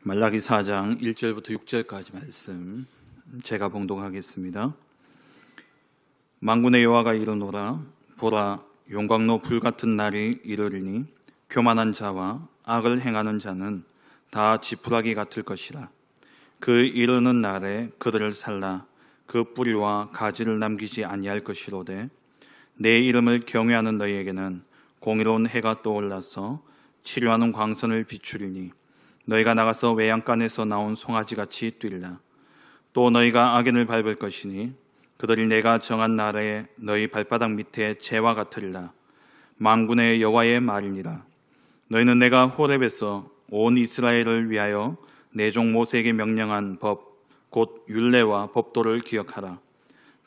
말라기 4장 1절부터 6절까지 말씀 제가 봉독하겠습니다. 만군의 여호와가 이르노라. 보라, 용광로 불같은 날이 이르리니 교만한 자와 악을 행하는 자는 다 지푸라기 같을 것이라. 그 이르는 날에 그들을 살라 그 뿌리와 가지를 남기지 아니할 것이로되, 내 이름을 경외하는 너희에게는 공의로운 해가 떠올라서 치료하는 광선을 비추리니 너희가 나가서 외양간에서 나온 송아지같이 뛰리라. 또 너희가 악인을 밟을 것이니 그들이 내가 정한 날에 너희 발바닥 밑에 재와 같으리라. 만군의 여호와의 말이니라. 너희는 내가 호렙에서 온 이스라엘을 위하여 내 종 모세에게 명령한 법, 곧 율례와 법도를 기억하라.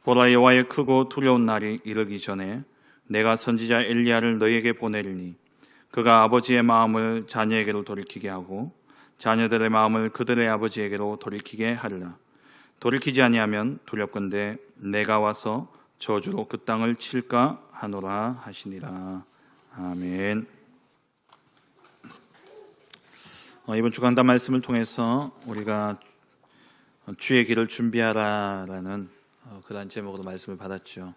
보라, 여호와의 크고 두려운 날이 이르기 전에 내가 선지자 엘리야를 너희에게 보내리니 그가 아버지의 마음을 자녀에게로 돌이키게 하고 자녀들의 마음을 그들의 아버지에게로 돌이키게 하리라. 돌이키지 아니하면 두렵건대 내가 와서 저주로 그 땅을 칠까 하노라 하시니라. 아멘. 이번 주간담 말씀을 통해서 우리가 주의 길을 준비하라라는 그런 제목으로 말씀을 받았죠.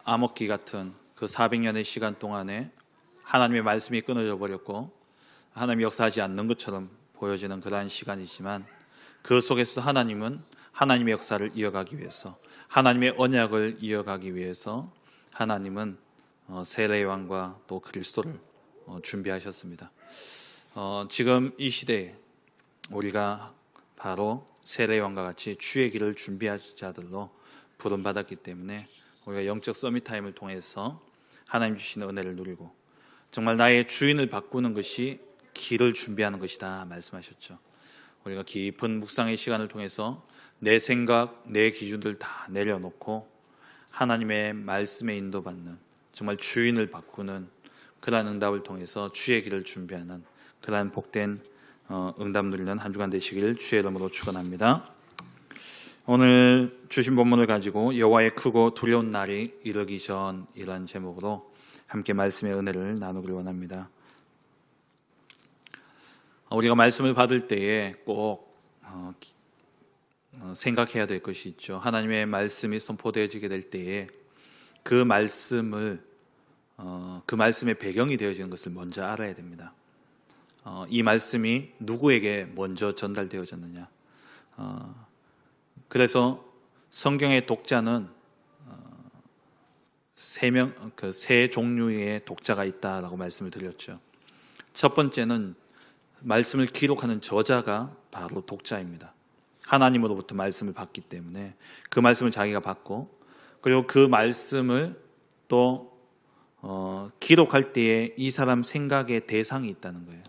암흑기 같은 그 400년의 시간 동안에 하나님의 말씀이 끊어져 버렸고 하나님이 역사하지 않는 것처럼 보여지는 그러한 시간이지만, 그 속에서도 하나님은 하나님의 역사를 이어가기 위해서, 하나님의 언약을 이어가기 위해서 하나님은 세례요한과 또 그리스도를 준비하셨습니다. 지금 이 시대에 우리가 바로 세례요한과 같이 주의 길을 준비할 자들로 부름받았기 때문에 우리가 영적 서밋타임을 통해서 하나님 주시는 은혜를 누리고 정말 나의 주인을 바꾸는 것이 길을 준비하는 것이다 말씀하셨죠. 우리가 깊은 묵상의 시간을 통해서 내 생각, 내 기준들 다 내려놓고 하나님의 말씀에 인도받는, 정말 주인을 바꾸는 그러한 응답을 통해서 주의 길을 준비하는 그러한 복된 응답 누리는 한 주간 되시길 주의 이름으로 축원합니다. 오늘 주신 본문을 가지고 여호와의 크고 두려운 날이 이르기 전이라는 제목으로 함께 말씀의 은혜를 나누길 원합니다. 우리가 말씀을 받을 때에 꼭 생각해야 될 것이 있죠. 하나님의 말씀이 선포되어지게 될 때에 그 말씀의 배경이 되어지는 것을 먼저 알아야 됩니다. 이 말씀이 누구에게 먼저 전달되어졌느냐. 그래서 성경의 독자는 세 종류의 독자가 있다라고 말씀을 드렸죠. 첫 번째는 말씀을 기록하는 저자가 바로 독자입니다. 하나님으로부터 말씀을 받기 때문에 그 말씀을 자기가 받고, 그리고 그 말씀을 또 기록할 때에 이 사람 생각의 대상이 있다는 거예요.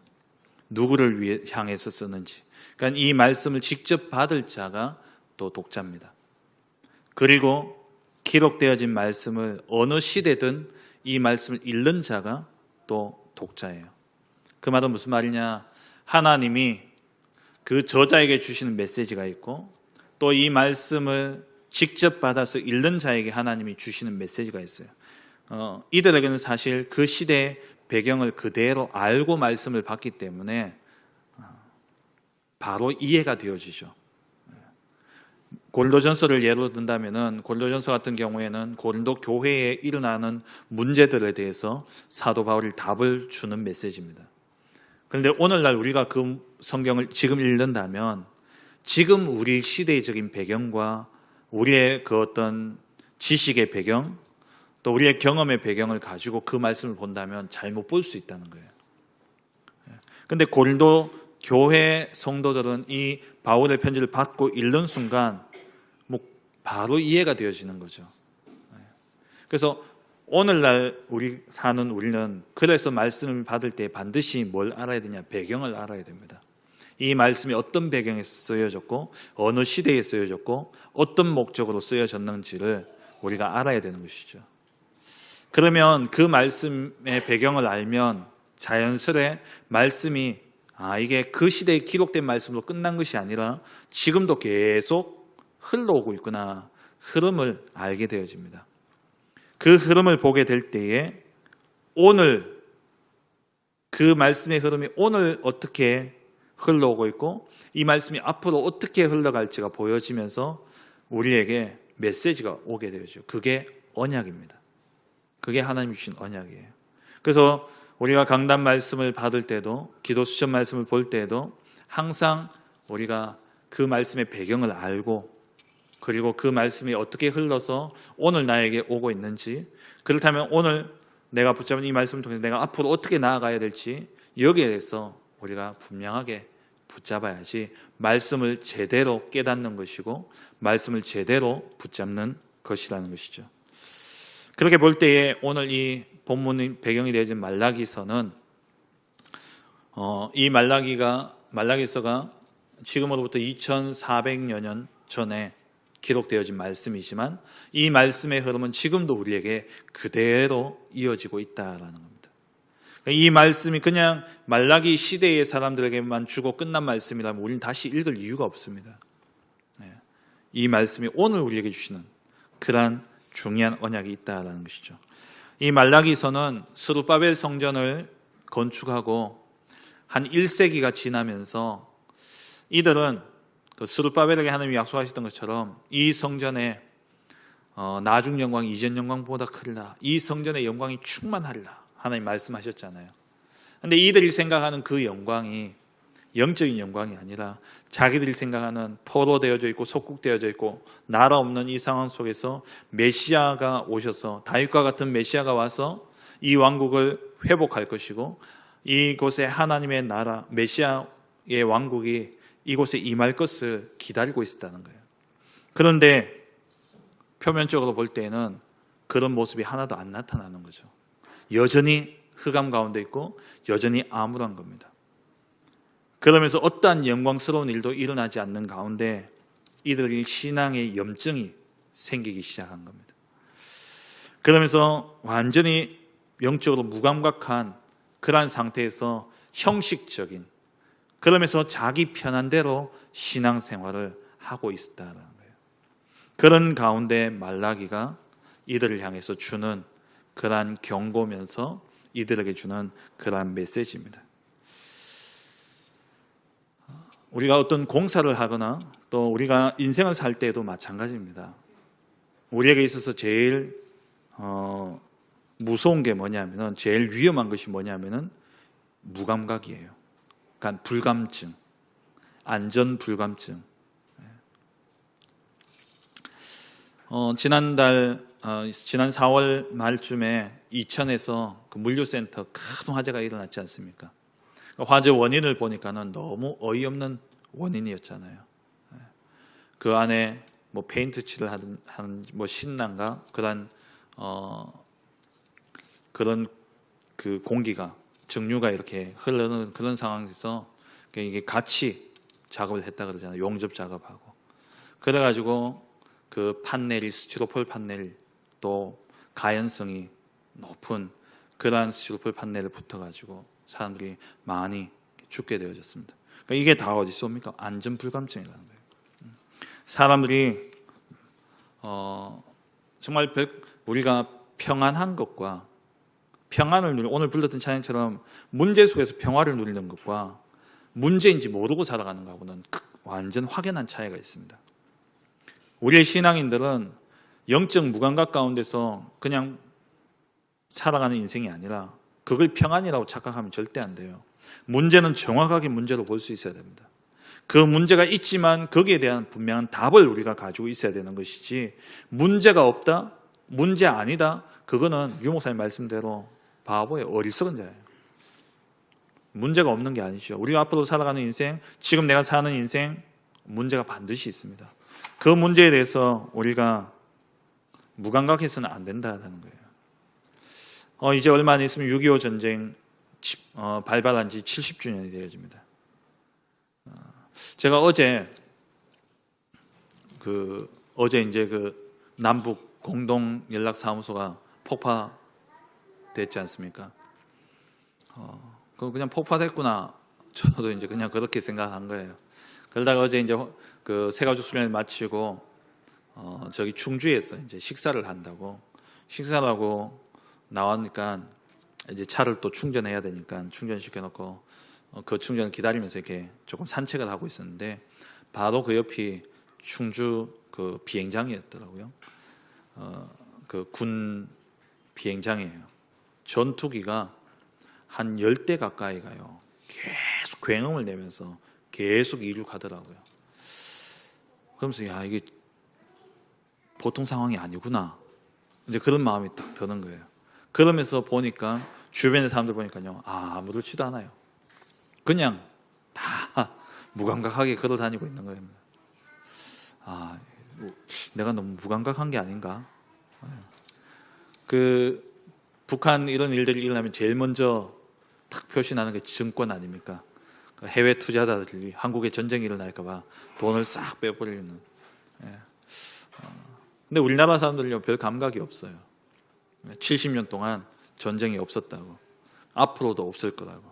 누구를 향해서 쓰는지. 그러니까 이 말씀을 직접 받을 자가 또 독자입니다. 그리고 기록되어진 말씀을 어느 시대든 이 말씀을 읽는 자가 또 독자예요. 그 말은 무슨 말이냐? 하나님이 그 저자에게 주시는 메시지가 있고, 또 이 말씀을 직접 받아서 읽는 자에게 하나님이 주시는 메시지가 있어요. 이들에게는 사실 그 시대의 배경을 그대로 알고 말씀을 받기 때문에 바로 이해가 되어지죠. 고린도전서를 예로 든다면은, 고린도전서 같은 경우에는 고린도 교회에 일어나는 문제들에 대해서 사도 바울이 답을 주는 메시지입니다. 그런데 오늘날 우리가 그 성경을 지금 읽는다면, 지금 우리 시대적인 배경과 우리의 그 어떤 지식의 배경, 또 우리의 경험의 배경을 가지고 그 말씀을 본다면 잘못 볼 수 있다는 거예요. 그런데 고린도 교회 성도들은 이 바울의 편지를 받고 읽는 순간 바로 이해가 되어지는 거죠. 그래서 오늘날 우리는 그래서 말씀을 받을 때 반드시 뭘 알아야 되냐? 배경을 알아야 됩니다. 이 말씀이 어떤 배경에서 쓰여졌고, 어느 시대에 쓰여졌고, 어떤 목적으로 쓰여졌는지를 우리가 알아야 되는 것이죠. 그러면 그 말씀의 배경을 알면 자연스레 말씀이 이게 그 시대에 기록된 말씀으로 끝난 것이 아니라 지금도 계속 흘러오고 있구나, 흐름을 알게 되어집니다. 그 흐름을 보게 될 때에 오늘 그 말씀의 흐름이 오늘 어떻게 흘러오고 있고 이 말씀이 앞으로 어떻게 흘러갈지가 보여지면서 우리에게 메시지가 오게 되죠. 그게 언약입니다. 그게 하나님이 주신 언약이에요. 그래서 우리가 강단 말씀을 받을 때도 기도 수첩 말씀을 볼 때도 항상 우리가 그 말씀의 배경을 알고 그리고 그 말씀이 어떻게 흘러서 오늘 나에게 오고 있는지, 그렇다면 오늘 내가 붙잡은 이 말씀을 통해서 내가 앞으로 어떻게 나아가야 될지 여기에 대해서 우리가 분명하게 붙잡아야지 말씀을 제대로 깨닫는 것이고 말씀을 제대로 붙잡는 것이라는 것이죠. 그렇게 볼 때에 오늘 이 본문의 배경이 되어진 말라기서는 이 말라기서가 지금으로부터 2400여 년 전에 기록되어진 말씀이지만 이 말씀의 흐름은 지금도 우리에게 그대로 이어지고 있다라는 겁니다. 이 말씀이 그냥 말라기 시대의 사람들에게만 주고 끝난 말씀이라면 우리는 다시 읽을 이유가 없습니다. 이 말씀이 오늘 우리에게 주시는 그러한 중요한 언약이 있다라는 것이죠. 이 말라기서는 스룹바벨 성전을 건축하고 한 1세기가 지나면서 이들은 그 스룹바벨에게 하나님이 약속하셨던 것처럼 이 성전에 나중 영광 이전 영광보다 크리라, 이 성전의 영광이 충만하리라 하나님 말씀하셨잖아요. 그런데 이들이 생각하는 그 영광이 영적인 영광이 아니라 자기들이 생각하는 포로되어져 있고 속국되어져 있고 나라 없는 이 상황 속에서 메시아가 오셔서 다윗과 같은 메시아가 와서 이 왕국을 회복할 것이고 이곳에 하나님의 나라 메시아의 왕국이 이곳에 임할 것을 기다리고 있었다는 거예요. 그런데 표면적으로 볼 때는 그런 모습이 하나도 안 나타나는 거죠. 여전히 흑암 가운데 있고 여전히 암울한 겁니다. 그러면서 어떠한 영광스러운 일도 일어나지 않는 가운데 이들이 신앙의 염증이 생기기 시작한 겁니다. 그러면서 완전히 영적으로 무감각한 그러한 상태에서 형식적인, 그러면서 자기 편한 대로 신앙생활을 하고 있었다는 거예요. 그런 가운데 말라기가 이들을 향해서 주는 그러한 경고면서 이들에게 주는 그러한 메시지입니다. 우리가 어떤 공사를 하거나 또 우리가 인생을 살 때도 마찬가지입니다. 우리에게 있어서 제일 무서운 게 뭐냐면은, 제일 위험한 것이 뭐냐면은 무감각이에요. 그러니까 불감증, 안전 불감증. 지난 4월 말쯤에 이천에서 그 물류센터 큰 화재가 일어났지 않습니까? 화재 원인을 보니까는 너무 어이없는 원인이었잖아요. 그 안에 뭐 페인트 칠을 하는 뭐 신난가 그런 그 공기가 정류가 이렇게 흐르는 그런 상황에서 이게 같이 작업을 했다 그러잖아요. 용접 작업하고. 그래가지고 그 판넬이 스티로폴 판넬 또 가연성이 높은 그러한 스티로폴 판넬을 붙어가지고 사람들이 많이 죽게 되어졌습니다. 그러니까 이게 다 어디 쏩니까? 안전 불감증이라는 거예요. 사람들이 정말 우리가 평안한 것과 평안을 누리는, 오늘 불렀던 찬양처럼 문제 속에서 평화를 누리는 것과 문제인지 모르고 살아가는 것하고는 완전 확연한 차이가 있습니다. 우리의 신앙인들은 영적 무감각 가운데서 그냥 살아가는 인생이 아니라 그걸 평안이라고 착각하면 절대 안 돼요. 문제는 정확하게 문제로 볼 수 있어야 됩니다. 그 문제가 있지만 거기에 대한 분명한 답을 우리가 가지고 있어야 되는 것이지, 문제가 없다, 문제 아니다, 그거는 유 목사님 말씀대로 바보예요. 어리석은 자예요. 문제가 없는 게 아니죠. 우리가 앞으로 살아가는 인생, 지금 내가 사는 인생, 문제가 반드시 있습니다. 그 문제에 대해서 우리가 무감각해서는 안 된다는 거예요. 이제 얼마 안 있으면 6.25 전쟁 발발한 지 70주년이 되어집니다. 제가 어제 이제 그 남북 공동 연락 사무소가 폭파됐지 않습니까? 그냥 폭파됐구나. 저도 이제 그냥 그렇게 생각한 거예요. 그러다가 어제 이제 그 새가족 수련을 마치고 저기 충주에서 이제 식사를 한다고, 식사를 하고 나왔으니까 이제 차를 또 충전해야 되니까 충전시켜 놓고 그 충전을 기다리면서 이렇게 조금 산책을 하고 있었는데 바로 그 옆이 충주 그 비행장이었더라고요. 그 군 비행장이에요. 전투기가 한 10대 가까이 가요. 계속 굉음을 내면서 계속 이륙하더라고요. 그러면서 야, 이게 보통 상황이 아니구나. 이제 그런 마음이 딱 드는 거예요. 그러면서 보니까 주변의 사람들 보니까요, 아무렇지도 않아요. 그냥 다 무감각하게 걸어 다니고 있는 겁니다. 내가 너무 무감각한 게 아닌가? 그 북한 이런 일들이 일어나면 제일 먼저 탁 표시나는 게 증권 아닙니까? 해외 투자자들이 한국에 전쟁이 일어날까봐 돈을 싹 빼버리는. 근데 우리나라 사람들은요, 별 감각이 없어요. 70년 동안 전쟁이 없었다고, 앞으로도 없을 거라고.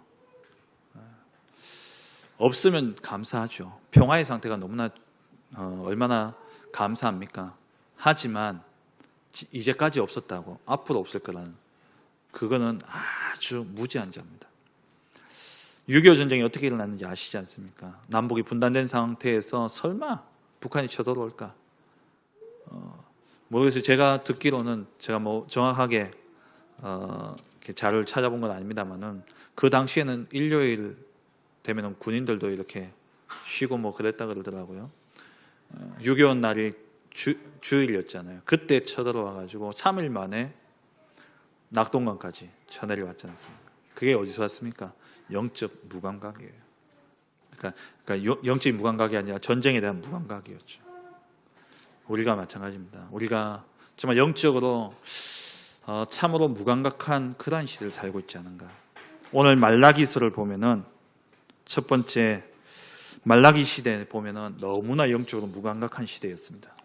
없으면 감사하죠. 평화의 상태가 너무나 얼마나 감사합니까? 하지만 이제까지 없었다고 앞으로 없을 거라는, 그거는 아주 무지한 자입니다. 6.25 전쟁이 어떻게 일어났는지 아시지 않습니까? 남북이 분단된 상태에서 설마 북한이 쳐들어올까? 모르겠어요. 제가 듣기로는, 제가 뭐 정확하게 자료를 찾아본 건 아닙니다만은, 그 당시에는 일요일 되면 군인들도 이렇게 쉬고 뭐 그랬다 그러더라고요. 6.25 날이 주일이었잖아요. 그때 쳐들어와가지고 3일 만에 낙동강까지 쳐내려왔지 않습니까? 그게 어디서 왔습니까? 영적 무감각이에요. 그러니까 영적 무감각이 아니라 전쟁에 대한 무감각이었죠. 우리가 마찬가지입니다. 우리가 정말 영적으로 참으로 무감각한 그러한 시대를 살고 있지 않은가. 오늘 말라기서를 보면은 첫 번째 말라기 시대에 보면은 너무나 영적으로 무감각한 시대였습니다.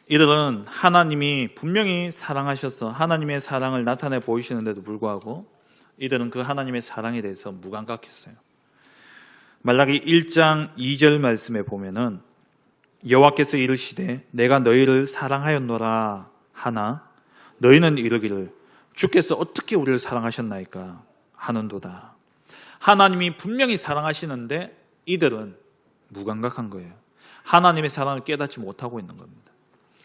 이들은 하나님이 분명히 사랑하셔서 하나님의 사랑을 나타내 보이시는데도 불구하고 이들은 그 하나님의 사랑에 대해서 무감각했어요. 말라기 1장 2절 말씀에 보면은 여호와께서 이르시되 내가 너희를 사랑하였노라 하나 너희는 이르기를 주께서 어떻게 우리를 사랑하셨나이까 하는도다. 하나님이 분명히 사랑하시는데 이들은 무감각한 거예요. 하나님의 사랑을 깨닫지 못하고 있는 겁니다.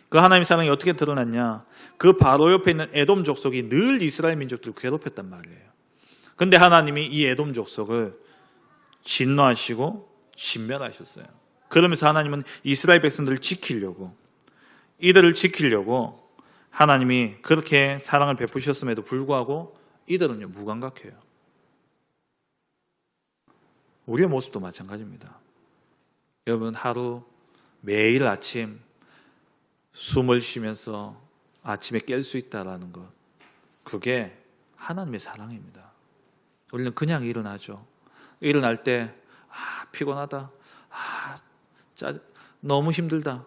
그 하나님의 사랑이 어떻게 드러났냐? 그 바로 옆에 있는 에돔 족속이 늘 이스라엘 민족들을 괴롭혔단 말이에요. 근데 하나님이 이 에돔 족속을 진노하시고 진멸하셨어요. 그러면서 하나님은 이스라엘 백성들을 지키려고, 이들을 지키려고 하나님이 그렇게 사랑을 베푸셨음에도 불구하고 이들은요, 무감각해요. 우리의 모습도 마찬가지입니다. 여러분, 하루 매일 아침 숨을 쉬면서 아침에 깰 수 있다라는 것, 그게 하나님의 사랑입니다. 우리는 그냥 일어나죠. 일어날 때 피곤하다, 너무 힘들다,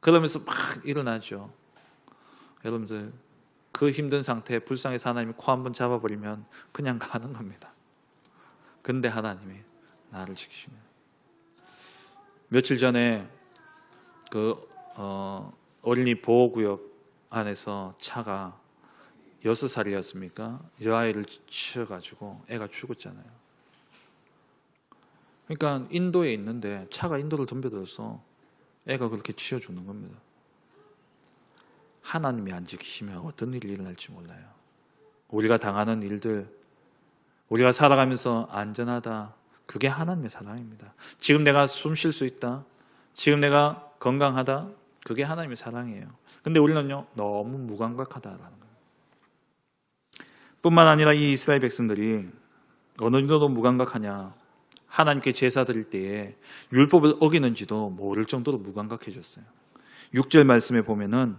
그러면서 막 일어나죠. 여러분들, 그 힘든 상태에 불쌍해서 하나님이 코 한번 잡아버리면 그냥 가는 겁니다. 근데 하나님이 나를 지키시면. 며칠 전에 어린이 보호구역 안에서 차가 6살이었습니까? 여아이를 치여가지고 애가 죽었잖아요. 그러니까 인도에 있는데 차가 인도를 덤벼들어서 애가 그렇게 치여 죽는 겁니다. 하나님이 안 지키시면 어떤 일이 일어날지 몰라요. 우리가 당하는 일들, 우리가 살아가면서 안전하다, 그게 하나님의 사랑입니다. 지금 내가 숨 쉴 수 있다, 지금 내가 건강하다, 그게 하나님의 사랑이에요. 근데 우리는요, 너무 무감각하다라는 거예요. 뿐만 아니라 이 이스라엘 백성들이 어느 정도 무감각하냐, 하나님께 제사 드릴 때에 율법을 어기는지도 모를 정도로 무감각해졌어요. 6절 말씀에 보면은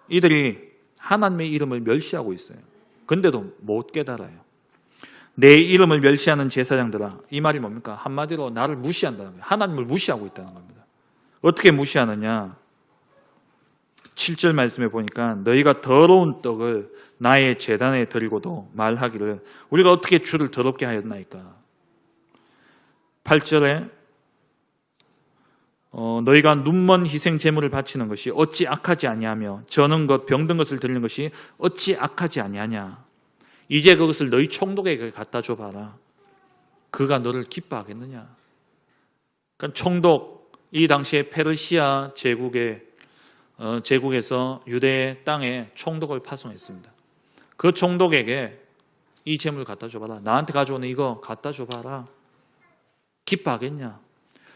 이들이 하나님의 이름을 멸시하고 있어요. 근데도 못 깨달아요. 내 이름을 멸시하는 제사장들아, 이 말이 뭡니까? 한마디로 나를 무시한다는 거예요. 하나님을 무시하고 있다는 겁니다. 어떻게 무시하느냐? 7절 말씀에 보니까 너희가 더러운 떡을 나의 제단에 드리고도 말하기를 우리가 어떻게 주를 더럽게 하였나이까. 8절에 너희가 눈먼 희생 제물을 바치는 것이 어찌 악하지 아니하며 저는 것 병든 것을 드리는 것이 어찌 악하지 아니하냐. 이제 그것을 너희 총독에게 갖다 줘봐라. 그가 너를 기뻐하겠느냐. 그러니까 총독, 이 당시에 페르시아 제국에서 유대 땅에 총독을 파송했습니다. 그 총독에게 이 재물을 갖다 줘봐라. 나한테 가져오는 이거 갖다 줘봐라. 기뻐하겠냐.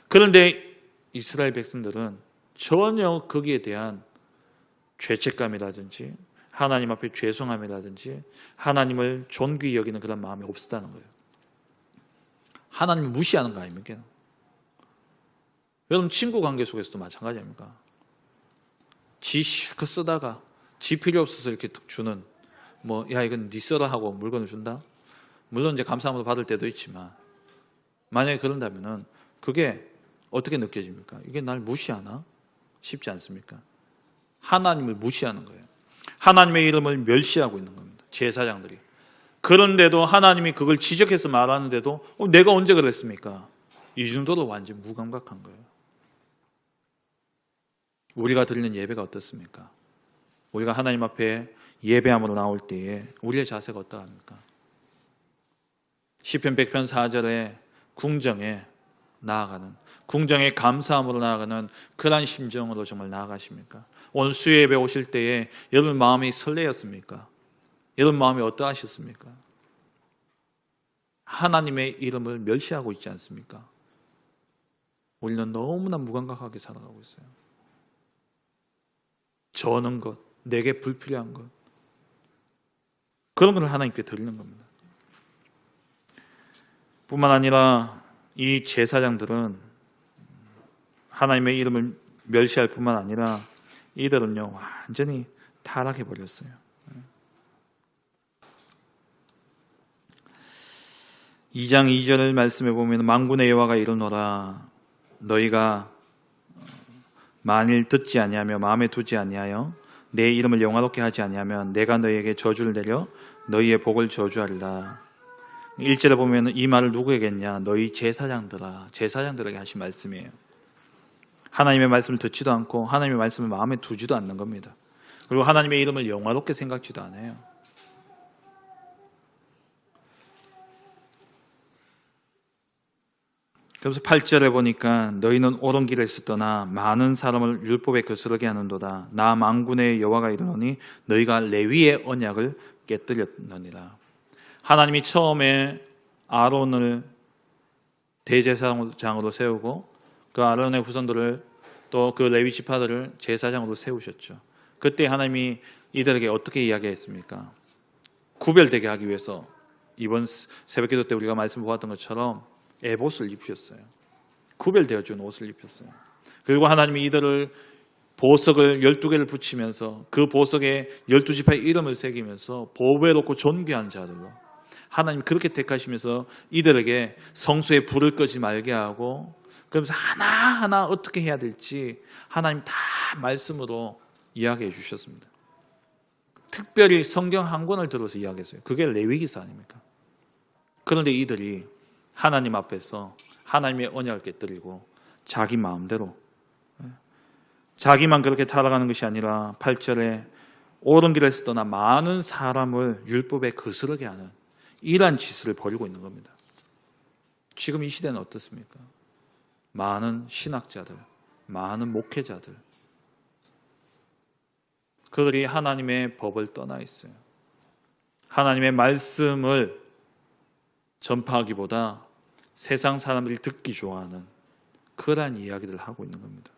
그런데 이스라엘 백성들은 전혀 거기에 대한 죄책감이라든지 하나님 앞에 죄송함이라든지 하나님을 존귀히 여기는 그런 마음이 없었다는 거예요. 하나님을 무시하는 거 아닙니까? 여러분 친구 관계 속에서도 마찬가지 아닙니까? 지 실컷 쓰다가 지 필요 없어서 이렇게 딱 주는 야 이건 네 써라 하고 물건을 준다? 물론 이제 감사함으로 받을 때도 있지만 만약에 그런다면은 그게 어떻게 느껴집니까? 이게 날 무시하나? 쉽지 않습니까? 하나님을 무시하는 거예요. 하나님의 이름을 멸시하고 있는 겁니다. 제사장들이. 그런데도 하나님이 그걸 지적해서 말하는데도 내가 언제 그랬습니까? 이 정도로 완전 무감각한 거예요. 우리가 드리는 예배가 어떻습니까? 우리가 하나님 앞에 예배함으로 나올 때에 우리의 자세가 어떠합니까? 시편 100편 4절에 궁정에 나아가는, 궁정에 감사함으로 나아가는 그러한 심정으로 정말 나아가십니까? 오늘 수요 예배 오실 때에 여러분 마음이 설레었습니까? 여러분 마음이 어떠하셨습니까? 하나님의 이름을 멸시하고 있지 않습니까? 우리는 너무나 무감각하게 살아가고 있어요. 저는 것, 내게 불필요한 것, 그런 것을 하나님께 드리는 겁니다. 뿐만 아니라 이 제사장들은 하나님의 이름을 멸시할 뿐만 아니라 이들은요 완전히 타락해 버렸어요. 2장 2절 말씀에 보면 만군의 여호와가 이르노라 너희가 만일 듣지 아니하며 마음에 두지 아니하여 내 이름을 영화롭게 하지 아니하면 내가 너희에게 저주를 내려 너희의 복을 저주하리라. 1절에 보면 이 말을 누구에게 했냐? 너희 제사장들에게 하신 말씀이에요. 하나님의 말씀을 듣지도 않고 하나님의 말씀을 마음에 두지도 않는 겁니다. 그리고 하나님의 이름을 영화롭게 생각지도 않아요. 그래서 8절에 보니까 너희는 옳은 길에서 떠나 많은 사람을 율법에 거스르게 하는도다. 나 만군의 여호와가 이르노니 너희가 레위의 언약을 깨뜨렸느니라. 하나님이 처음에 아론을 대제사장으로 세우고 그 아론의 후손들을 또 그 레위 지파들을 제사장으로 세우셨죠. 그때 하나님이 이들에게 어떻게 이야기했습니까? 구별되게 하기 위해서 이번 새벽기도 때 우리가 말씀 보았던 것처럼 에봇을 입히셨어요. 구별되어 준 옷을 입혔어요. 그리고 하나님이 이들을 보석을 12개를 붙이면서 그 보석에 12지파의 이름을 새기면서 보배롭고 존귀한 자들로 하나님 그렇게 택하시면서 이들에게 성소에 불을 끄지 말게 하고 그러면서 하나하나 어떻게 해야 될지 하나님 다 말씀으로 이야기해 주셨습니다. 특별히 성경 한 권을 들어서 이야기했어요. 그게 레위기서 아닙니까? 그런데 이들이 하나님 앞에서 하나님의 언약을 깨뜨리고 자기 마음대로 자기만 그렇게 타락하는 것이 아니라 8절에 옳은 길에서 떠나 많은 사람을 율법에 거스르게 하는 이러한 짓을 벌이고 있는 겁니다. 지금 이 시대는 어떻습니까? 많은 신학자들, 많은 목회자들 그들이 하나님의 법을 떠나 있어요. 하나님의 말씀을 전파하기보다 세상 사람들이 듣기 좋아하는 그러한 이야기들을 하고 있는 겁니다.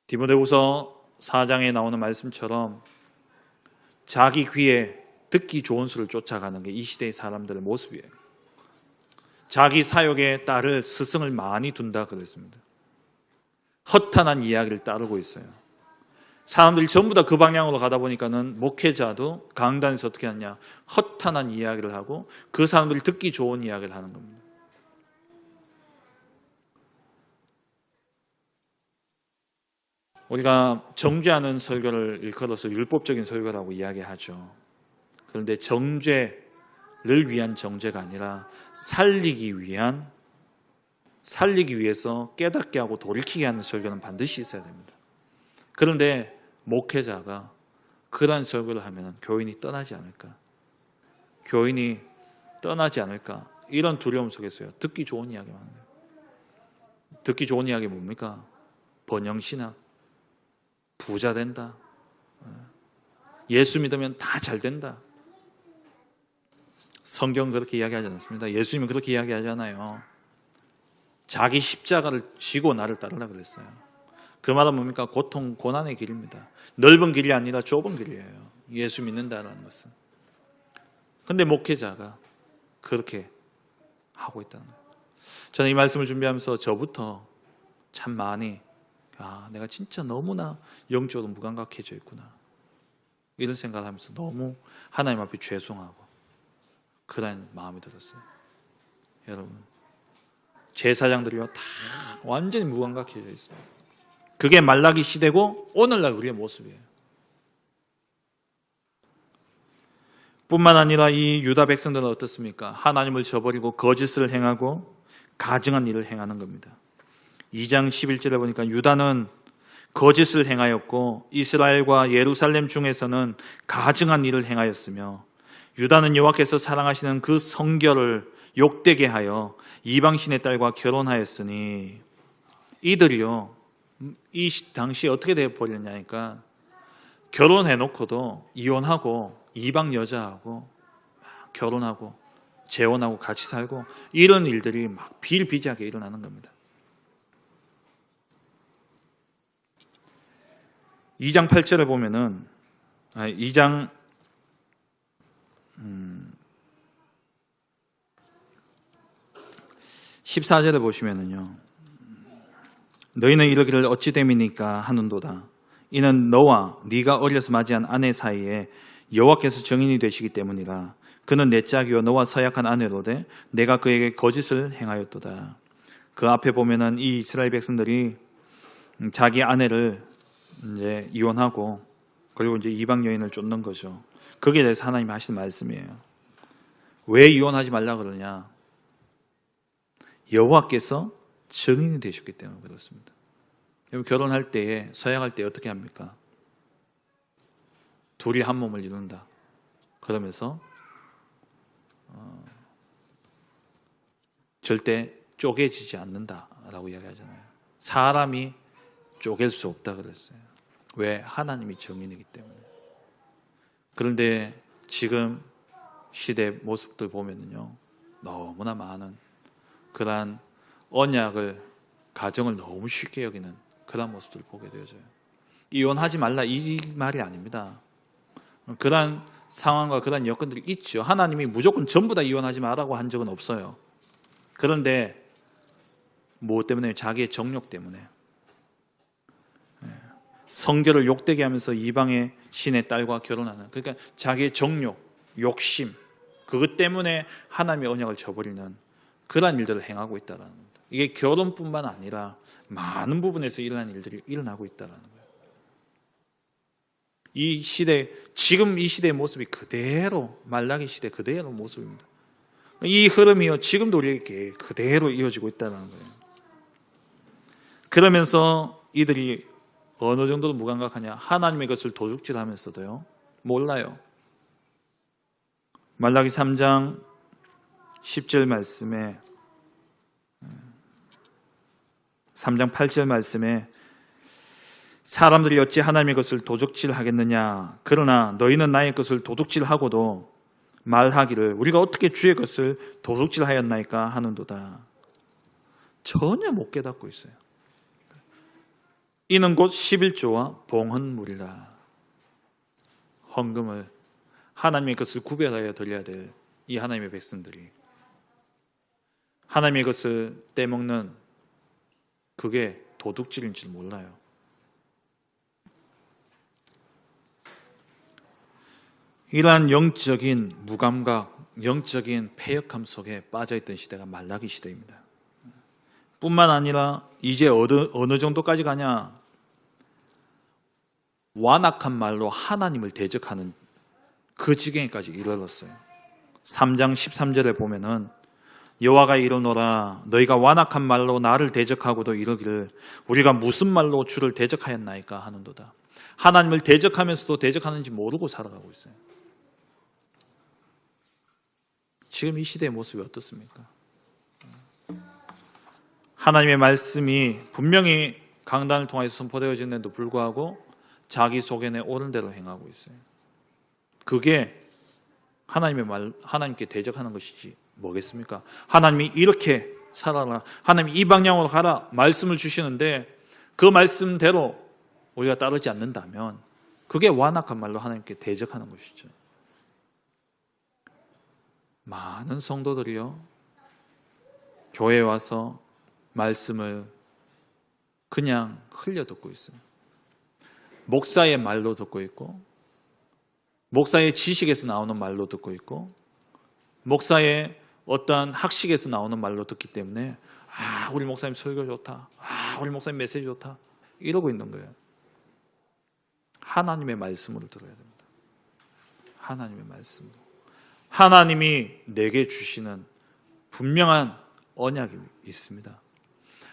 디모데후서 4장에 나오는 말씀처럼 자기 귀에 듣기 좋은 소리를 쫓아가는 게 이 시대의 사람들의 모습이에요. 자기 사역에 따를 스승을 많이 둔다 그랬습니다. 허탄한 이야기를 따르고 있어요. 사람들이 전부 다 그 방향으로 가다 보니까는 목회자도 강단에서 어떻게 하냐? 허탄한 이야기를 하고 그 사람들이 듣기 좋은 이야기를 하는 겁니다. 우리가 정죄하는 설교를 일컬어서 율법적인 설교라고 이야기하죠. 그런데 정죄를 위한 정죄가 아니라 살리기 위해서 깨닫게 하고 돌이키게 하는 설교는 반드시 있어야 됩니다. 그런데 목회자가 그러한 설교를 하면 교인이 떠나지 않을까? 교인이 떠나지 않을까? 이런 두려움 속에서요. 듣기 좋은 이야기만 합니다. 듣기 좋은 이야기 뭡니까? 번영신학, 부자 된다, 예수 믿으면 다 잘 된다. 성경은 그렇게 이야기하지 않습니다. 예수님은 그렇게 이야기하잖아요. 자기 십자가를 지고 나를 따르라 그랬어요. 그 말은 뭡니까? 고통, 고난의 길입니다. 넓은 길이 아니라 좁은 길이에요. 예수 믿는다라는 것은. 근데 목회자가 그렇게 하고 있다는 거예요. 저는 이 말씀을 준비하면서 저부터 참 많이 내가 진짜 너무나 영적으로 무감각해져 있구나, 이런 생각을 하면서 너무 하나님 앞에 죄송하고 그런 마음이 들었어요. 여러분, 제사장들이요 다 완전히 무감각해져 있습니다. 그게 말라기 시대고 오늘날 우리의 모습이에요. 뿐만 아니라 이 유다 백성들은 어떻습니까? 하나님을 저버리고 거짓을 행하고 가증한 일을 행하는 겁니다. 2장 11절에 보니까 유다는 거짓을 행하였고 이스라엘과 예루살렘 중에서는 가증한 일을 행하였으며 유다는 여호와께서 사랑하시는 그 성결을 욕되게 하여 이방신의 딸과 결혼하였으니, 이들이요 이 당시에 어떻게 되어버렸냐니까 결혼해놓고도 이혼하고 이방 여자하고 결혼하고 재혼하고 같이 살고 이런 일들이 막 비일비재하게 일어나는 겁니다. 2장 8절에 보면은 2장 14절에 보시면은요, 너희는 이르기를 어찌 됨이니까 하는도다. 이는 너와 네가 어려서 맞이한 아내 사이에 여호와께서 증인이 되시기 때문이라. 그는 내 짝이요 너와 서약한 아내로되 내가 그에게 거짓을 행하였도다. 그 앞에 보면은 이 이스라엘 백성들이 자기 아내를 이제 이혼하고 그리고 이제 이방 여인을 쫓는 거죠. 거기에 대해서 하나님이 하시는 말씀이에요. 왜 이혼하지 말라 그러냐? 여호와께서 증인이 되셨기 때문에 그렇습니다. 여러분, 결혼할 때에 서약할 때 어떻게 합니까? 둘이 한 몸을 이룬다 그러면서 절대 쪼개지지 않는다라고 이야기하잖아요. 사람이 쪼갤 수 없다 그랬어요. 왜? 하나님이 증인이기 때문에. 그런데 지금 시대 모습들 보면요, 너무나 많은 그러한 언약을, 가정을 너무 쉽게 여기는 그런 모습들을 보게 되어져요. 이혼하지 말라 이 말이 아닙니다. 그러한 상황과 그러한 여건들이 있죠. 하나님이 무조건 전부 다 이혼하지 말라고 한 적은 없어요. 그런데 무엇 때문에? 자기의 정욕 때문에. 성결을 욕되게 하면서 이방의 신의 딸과 결혼하는, 그러니까 자기의 정욕, 욕심, 그것 때문에 하나님의 언약을 저버리는 그러한 일들을 행하고 있다는 겁니다. 이게 결혼뿐만 아니라 많은 부분에서 일어나는 일들이 일어나고 있다는 거예요. 이 시대, 지금 이 시대의 모습이 그대로 말라기 시대 그대로 모습입니다. 이 흐름이요 지금도 우리에게 그대로 이어지고 있다는 거예요. 그러면서 이들이 어느 정도로 무감각하냐? 하나님의 것을 도둑질하면서도요 몰라요. 말라기 3장 10절 말씀에 3장 8절 말씀에 사람들이 어찌 하나님의 것을 도둑질하겠느냐? 그러나 너희는 나의 것을 도둑질하고도 말하기를 우리가 어떻게 주의 것을 도둑질하였나이까 하는도다. 전혀 못 깨닫고 있어요. 이는 곧 11조와 봉헌물이라. 헌금을, 하나님의 것을 구별하여 드려야 될 이 하나님의 백성들이 하나님의 것을 떼먹는 그게 도둑질인 줄 몰라요. 이러한 영적인 무감각, 영적인 패역함 속에 빠져있던 시대가 말라기 시대입니다. 뿐만 아니라 이제 어느 정도까지 가냐? 완악한 말로 하나님을 대적하는 그 지경에까지 이르렀어요. 3장 13절에 보면은 여호와가 이르노라 너희가 완악한 말로 나를 대적하고도 이르기를 우리가 무슨 말로 주를 대적하였나이까 하는도다. 하나님을 대적하면서도 대적하는지 모르고 살아가고 있어요. 지금 이 시대의 모습이 어떻습니까? 하나님의 말씀이 분명히 강단을 통해서 선포되어지는데도 불구하고 자기 속에 옳은 대로 행하고 있어요. 그게 하나님께 대적하는 것이지 뭐겠습니까? 하나님이 이렇게 살아라, 하나님이 이 방향으로 가라 말씀을 주시는데 그 말씀대로 우리가 따르지 않는다면 그게 완악한 말로 하나님께 대적하는 것이죠. 많은 성도들이요, 교회에 와서 말씀을 그냥 흘려 듣고 있어요. 목사의 말로 듣고 있고, 목사의 지식에서 나오는 말로 듣고 있고, 목사의 어떠한 학식에서 나오는 말로 듣기 때문에 우리 목사님 설교 좋다, 우리 목사님 메시지 좋다 이러고 있는 거예요. 하나님의 말씀으로 들어야 됩니다. 하나님의 말씀으로. 하나님이 내게 주시는 분명한 언약이 있습니다.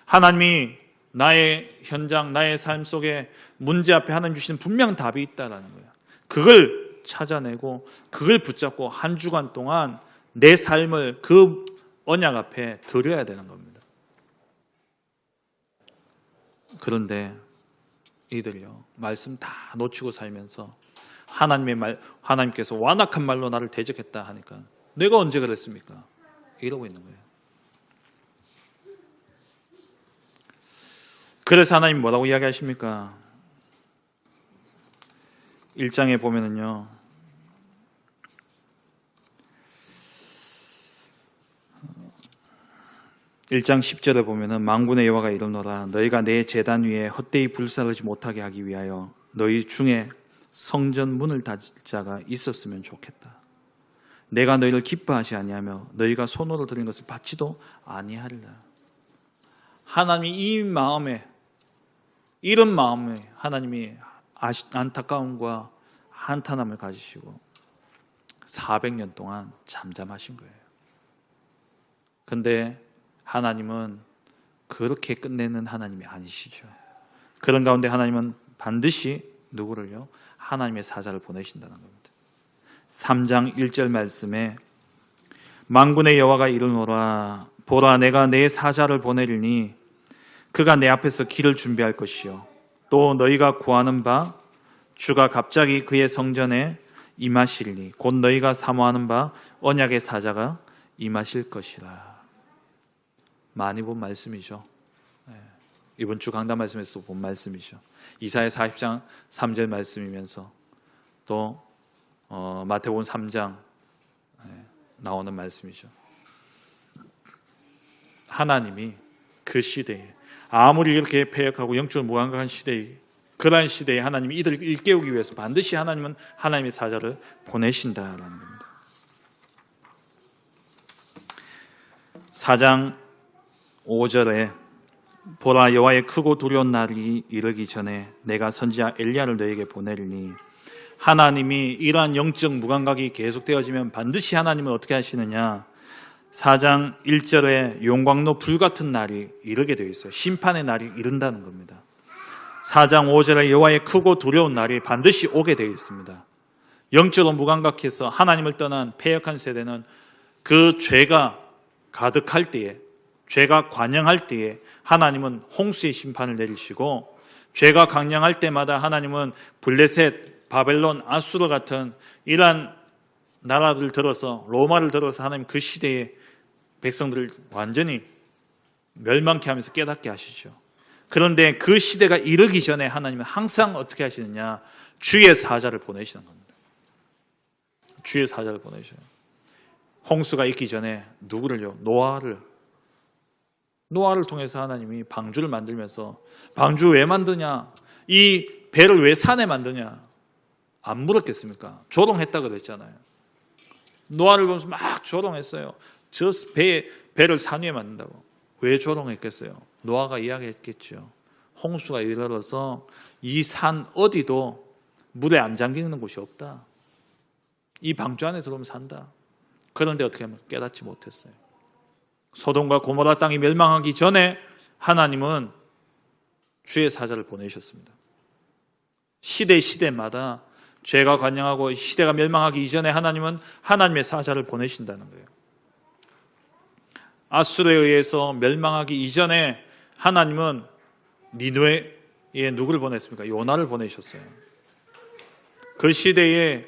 하나님이 나의 현장, 나의 삶 속에 문제 앞에 하나님 주시는 분명한 답이 있다라는 거예요. 그걸 찾아내고 그걸 붙잡고 한 주간 동안 내 삶을 그 언약 앞에 드려야 되는 겁니다. 그런데 이들이요, 말씀 다 놓치고 살면서 하나님께서 완악한 말로 나를 대적했다 하니까 내가 언제 그랬습니까? 이러고 있는 거예요. 그래서 하나님 뭐라고 이야기하십니까? 1장에 보면은요, 1장 10절에 보면은 만군의 여호와가 이르노라 너희가 내 제단 위에 헛되이 불사르지 못하게 하기 위하여 너희 중에 성전 문을 닫을 자가 있었으면 좋겠다. 내가 너희를 기뻐하지 아니하며 너희가 손으로 드린 것을 받지도 아니하리라. 하나님이 이 마음에, 이런 마음에 하나님이 안타까움과 한탄함을 가지시고 400년 동안 잠잠하신 거예요. 근데 하나님은 그렇게 끝내는 하나님이 아니시죠. 그런 가운데 하나님은 반드시 누구를요? 하나님의 사자를 보내신다는 겁니다. 3장 1절 말씀에 만군의 여호와가 이르노라 보라 내가 내 사자를 보내리니 그가 내 앞에서 길을 준비할 것이요 또 너희가 구하는 바 주가 갑자기 그의 성전에 임하시리니 곧 너희가 사모하는 바 언약의 사자가 임하실 것이라. 많이 본 말씀이죠. 이번 주 강단 말씀에서 본 말씀이죠. 이사야 40장 3절 말씀이면서 또 마태복음 3장 나오는 말씀이죠. 하나님이 그 시대에 아무리 이렇게 패역하고 영적으로 무감각한 시대에, 그러한 시대에 하나님이 이들을 일깨우기 위해서 반드시 하나님은 하나님의 사자를 보내신다라는 겁니다. 4장 5절에 보라 여호와의 크고 두려운 날이 이르기 전에 내가 선지자 엘리야를 너에게 보내리니 하나님이 이러한 영적 무감각이 계속되어지면 반드시 하나님은 어떻게 하시느냐 4장 1절에 용광로 불같은 날이 이르게 되어 있어요. 심판의 날이 이른다는 겁니다. 4장 5절에 여호와의 크고 두려운 날이 반드시 오게 되어 있습니다. 영적으로 무감각해서 하나님을 떠난 패역한 세대는 그 죄가 가득할 때에, 죄가 관영할 때에 하나님은 홍수의 심판을 내리시고 죄가 강량할 때마다 하나님은 블레셋, 바벨론, 아수르 같은 이러한 나라를 들어서 로마를 들어서 하나님 그 시대의 백성들을 완전히 멸망케 하면서 깨닫게 하시죠. 그런데 그 시대가 이르기 전에 하나님은 항상 어떻게 하시느냐 주의 사자를 보내시는 겁니다. 주의 사자를 보내셔요. 홍수가 있기 전에 누구를요? 노아를 통해서 하나님이 방주를 만들면서 방주 왜 만드냐? 이 배를 왜 산에 만드냐? 안 물었겠습니까? 조롱했다 그랬잖아요. 노아를 보면서 막 조롱했어요. 저 배를 산 위에 만든다고. 왜 조롱했겠어요? 노아가 이야기했겠죠. 홍수가 일어나서 이 산 어디도 물에 안 잠기는 곳이 없다. 이 방주 안에 들어오면 산다. 그런데 어떻게 하면 깨닫지 못했어요. 소돔과 고모라 땅이 멸망하기 전에 하나님은 주의 사자를 보내셨습니다. 시대마다 죄가 관영하고 시대가 멸망하기 이전에 하나님은 하나님의 사자를 보내신다는 거예요. 아수르에 의해서 멸망하기 이전에 하나님은 니느웨에 누구를 보냈습니까? 요나를 보내셨어요. 그 시대에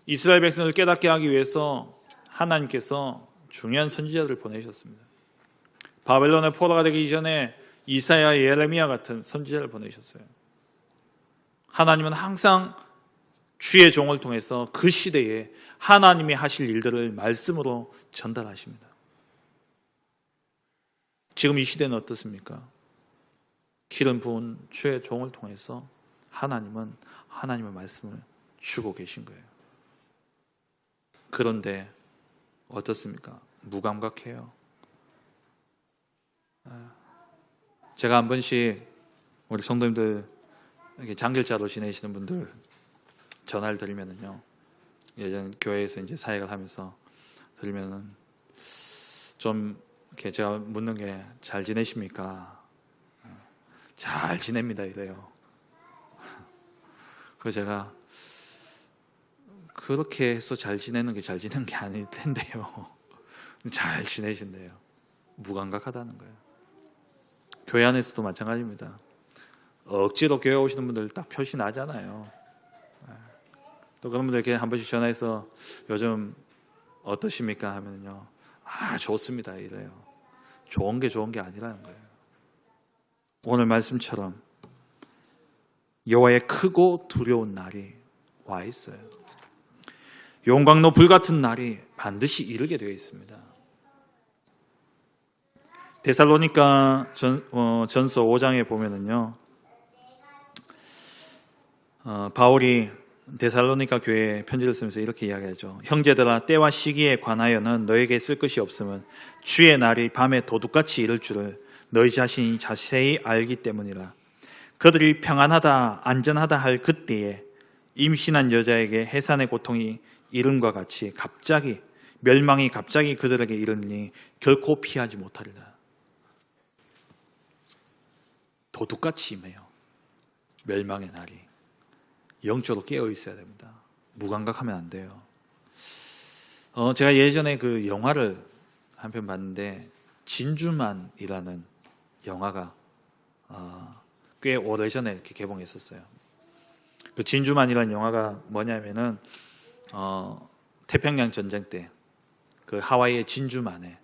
이스라엘 백성을 깨닫게 하기 위해서 하나님께서 중요한 선지자들을 보내셨습니다. 바벨론의 포로가 되기 이전에 이사야, 예레미야 같은 선지자를 보내셨어요. 하나님은 항상 주의 종을 통해서 그 시대에 하나님이 하실 일들을 말씀으로 전달하십니다. 지금 이 시대는 어떻습니까? 기름 부은 주의 종을 통해서 하나님은 하나님의 말씀을 주고 계신 거예요. 그런데 어떻습니까? 무감각해요. 제가 한 번씩 우리 성도님들 장길자로 지내시는 분들 전화를 드리면은요, 예전 교회에서 이제 사역을 하면서 드리면은 좀 이렇게 제가 묻는 게 잘 지내십니까? 잘 지냅니다 이래요. 그래서 제가 그렇게 해서 잘 지내는 게 잘 지내는 게 아닐 텐데요. 잘 지내신대요. 무감각하다는 거예요. 교회 안에서도 마찬가지입니다. 억지로 교회 오시는 분들 딱 표시 나잖아요. 또 그런 분들 이렇게 한 번씩 전화해서 요즘 어떠십니까 하면요, 좋습니다 이래요. 좋은 게 아니라는 거예요. 오늘 말씀처럼 여호와의 크고 두려운 날이 와 있어요. 용광로 불같은 날이 반드시 이르게 되어 있습니다. 데살로니가 전서 5장에 보면은요, 바울이 데살로니가 교회에 편지를 쓰면서 이렇게 이야기하죠. 형제들아, 때와 시기에 관하여는 너에게 쓸 것이 없음은 주의 날이 밤에 도둑같이 이를 줄을 너희 자신이 자세히 알기 때문이라. 그들이 평안하다 안전하다 할 그때에 임신한 여자에게 해산의 고통이 이름과 같이 갑자기 멸망이 갑자기 그들에게 이르니 결코 피하지 못하리라. 도둑같이 임해요. 멸망의 날이. 영적으로 깨어 있어야 됩니다. 무감각하면 안 돼요. 제가 예전에 그 영화를 한 편 봤는데 진주만이라는 영화가 꽤 오래전에 이렇게 개봉했었어요. 그 진주만이라는 영화가 뭐냐면은 태평양 전쟁 때 그 하와이의 진주만에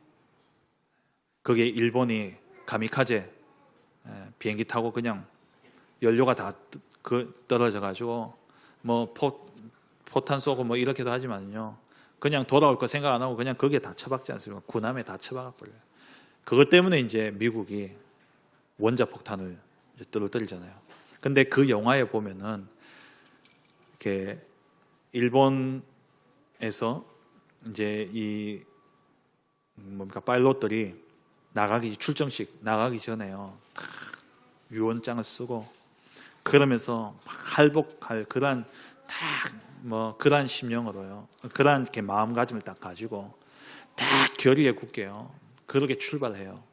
거기에 일본이 가미카제 비행기 타고 그냥 연료가 다 떨어져 가지고 뭐 포탄 쏘고 뭐 이렇게도 하지만요, 그냥 돌아올 거 생각 안 하고 그냥 거기에 다 처박지 않습니까? 군함에 다 처박아 버려요. 그것 때문에 이제 미국이 원자 폭탄을 떨어뜨리잖아요. 근데 그 영화에 보면은 이렇게 일본에서 이제 이 파일럿들이 출정식 나가기 전에요, 다 유언장을 쓰고 그러면서 할복할 그러한 그러한 심령으로요, 그러한 이렇게 마음가짐을 딱 가지고 딱 결의에 굳게요, 그렇게 출발해요.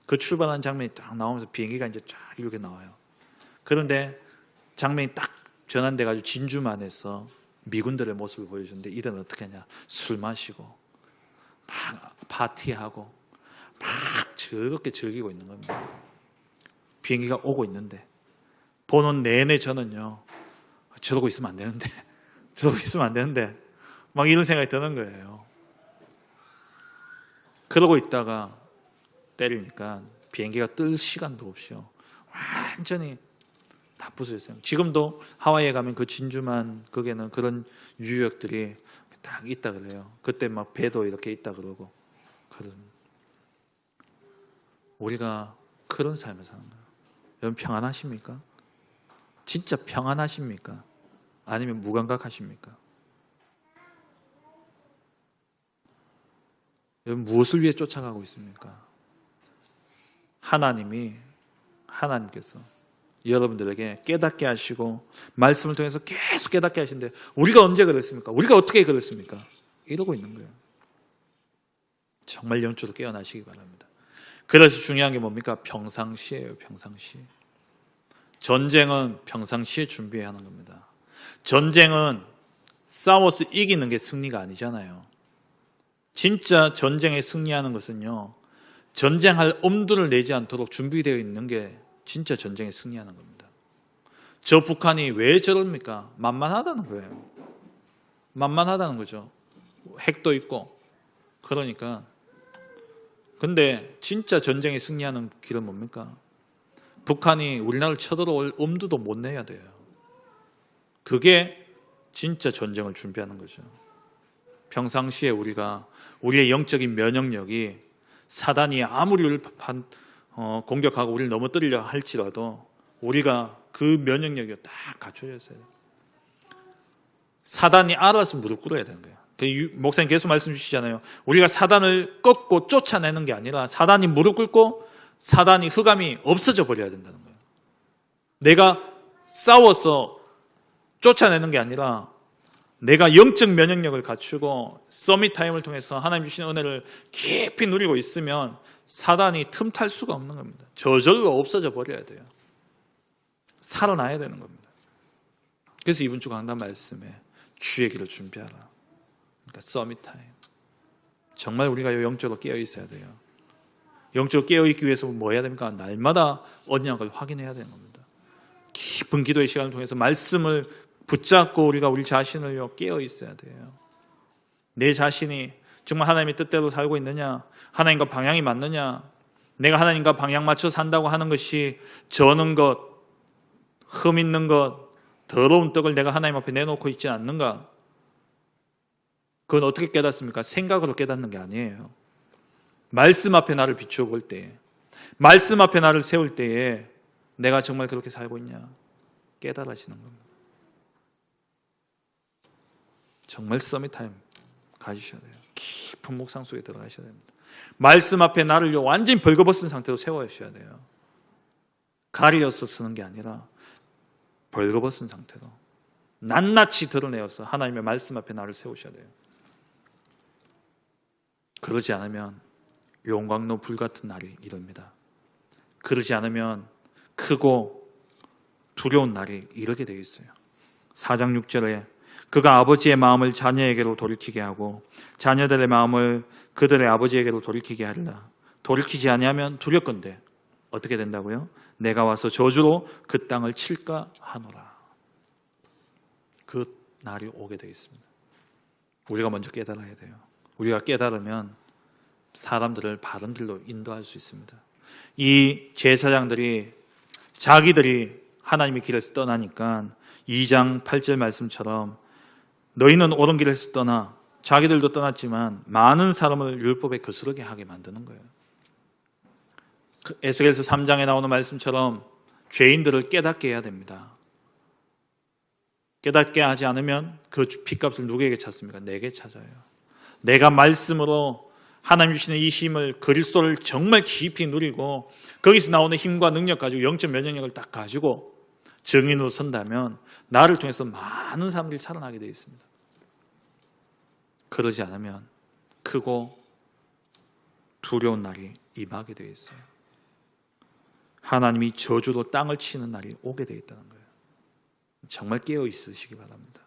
그 출발하는 장면이 딱 나오면서 비행기가 이제 쫙 이렇게 나와요. 그런데 장면이 딱 전환돼가지고 진주만에서 미군들의 모습을 보여주는데 이들은 어떻게 하냐? 술 마시고 막 파티하고 막 즐겁게 즐기고 있는 겁니다. 비행기가 오고 있는데 보는 내내 저는요, 저러고 있으면 안 되는데 막 이런 생각이 드는 거예요. 그러고 있다가 때리니까 비행기가 뜰 시간도 없이요, 완전히 다 부서졌어요. 지금도 하와이에 가면 그 진주만 거기에는 그런 유적들이 딱 있다 그래요. 그때 막 배도 이렇게 있다 그러고. 우리가 그런 삶을 사는 거예요. 여러분 평안하십니까? 진짜 평안하십니까? 아니면 무감각하십니까? 여러분 무엇을 위해 쫓아가고 있습니까? 하나님께서 여러분들에게 깨닫게 하시고 말씀을 통해서 계속 깨닫게 하시는데 우리가 언제 그랬습니까? 우리가 어떻게 그랬습니까? 이러고 있는 거예요. 정말 영적으로 깨어나시기 바랍니다. 그래서 중요한 게 뭡니까? 평상시예요. 평상시. 전쟁은 평상시에 준비해야 하는 겁니다. 전쟁은 싸워서 이기는 게 승리가 아니잖아요. 진짜 전쟁에 승리하는 것은요, 전쟁할 엄두를 내지 않도록 준비되어 있는 게 진짜 전쟁에 승리하는 겁니다. 저 북한이 왜 저럽니까? 만만하다는 거예요. 만만하다는 거죠. 핵도 있고. 그러니까. 근데 진짜 전쟁에 승리하는 길은 뭡니까? 북한이 우리나라를 쳐들어올 엄두도 못 내야 돼요. 그게 진짜 전쟁을 준비하는 거죠. 평상시에 우리가 우리의 영적인 면역력이 사단이 아무리 우리를 공격하고 우리를 넘어뜨리려 할지라도 우리가 그 면역력이 딱 갖춰져 있어요. 사단이 알아서 무릎 꿇어야 되는 거예요. 목사님 계속 말씀 주시잖아요. 우리가 사단을 꺾고 쫓아내는 게 아니라 사단이 무릎 꿇고 사단이 흑암이 없어져 버려야 된다는 거예요. 내가 싸워서 쫓아내는 게 아니라 내가 영적 면역력을 갖추고 서밋 타임을 통해서 하나님 주신 은혜를 깊이 누리고 있으면 사단이 틈탈 수가 없는 겁니다. 저절로 없어져 버려야 돼요. 살아나야 되는 겁니다. 그래서 이번 주 강단 말씀에 주의 길을 준비하라. 그러니까 서밋 타임. 정말 우리가 영적으로 깨어 있어야 돼요. 영적으로 깨어 있기 위해서 뭐 해야 됩니까? 날마다 언약을 확인해야 되는 겁니다. 깊은 기도의 시간을 통해서 말씀을 붙잡고 우리가 우리 자신을 깨어 있어야 돼요. 내 자신이 정말 하나님의 뜻대로 살고 있느냐, 하나님과 방향이 맞느냐, 내가 하나님과 방향 맞춰 산다고 하는 것이 저는 것, 흠 있는 것, 더러운 떡을 내가 하나님 앞에 내놓고 있지 않는가? 그건 어떻게 깨닫습니까? 생각으로 깨닫는 게 아니에요. 말씀 앞에 나를 비추어 볼 때에, 말씀 앞에 나를 세울 때에 내가 정말 그렇게 살고 있냐 깨달아지는 겁니다. 정말 서밋타임 가지셔야 돼요. 깊은 묵상 속에 들어가셔야 됩니다. 말씀 앞에 나를 완전히 벌거벗은 상태로 세워주셔야 돼요. 가리어서 쓰는 게 아니라 벌거벗은 상태로 낱낱이 드러내어서 하나님의 말씀 앞에 나를 세우셔야 돼요. 그러지 않으면 용광로 불같은 날이 이릅니다. 그러지 않으면 크고 두려운 날이 이르게 되어 있어요. 4장 6절에 그가 아버지의 마음을 자녀에게로 돌이키게 하고 자녀들의 마음을 그들의 아버지에게로 돌이키게 하리라. 돌이키지 아니하면 두렵건대 어떻게 된다고요? 내가 와서 저주로 그 땅을 칠까 하노라. 그 날이 오게 되어 있습니다. 우리가 먼저 깨달아야 돼요. 우리가 깨달으면 사람들을 바른 길로 인도할 수 있습니다. 이 제사장들이 자기들이 하나님의 길에서 떠나니까 2장 8절 말씀처럼 너희는 옳은 길에서 떠나 자기들도 떠났지만 많은 사람을 율법에 거스르게 하게 만드는 거예요. 에스겔서 3장에 나오는 말씀처럼 죄인들을 깨닫게 해야 됩니다. 깨닫게 하지 않으면 그 핏값을 누구에게 찾습니까? 내게 찾아요. 내가 말씀으로 하나님 주시는 이 힘을 그리스도를 정말 깊이 누리고 거기서 나오는 힘과 능력 가지고 영적 면역력을 딱 가지고 증인으로 선다면 나를 통해서 많은 사람들이 살아나게 되어 있습니다. 그러지 않으면 크고 두려운 날이 임하게 되어 있어요. 하나님이 저주로 땅을 치는 날이 오게 되어 있다는 거예요. 정말 깨어 있으시기 바랍니다.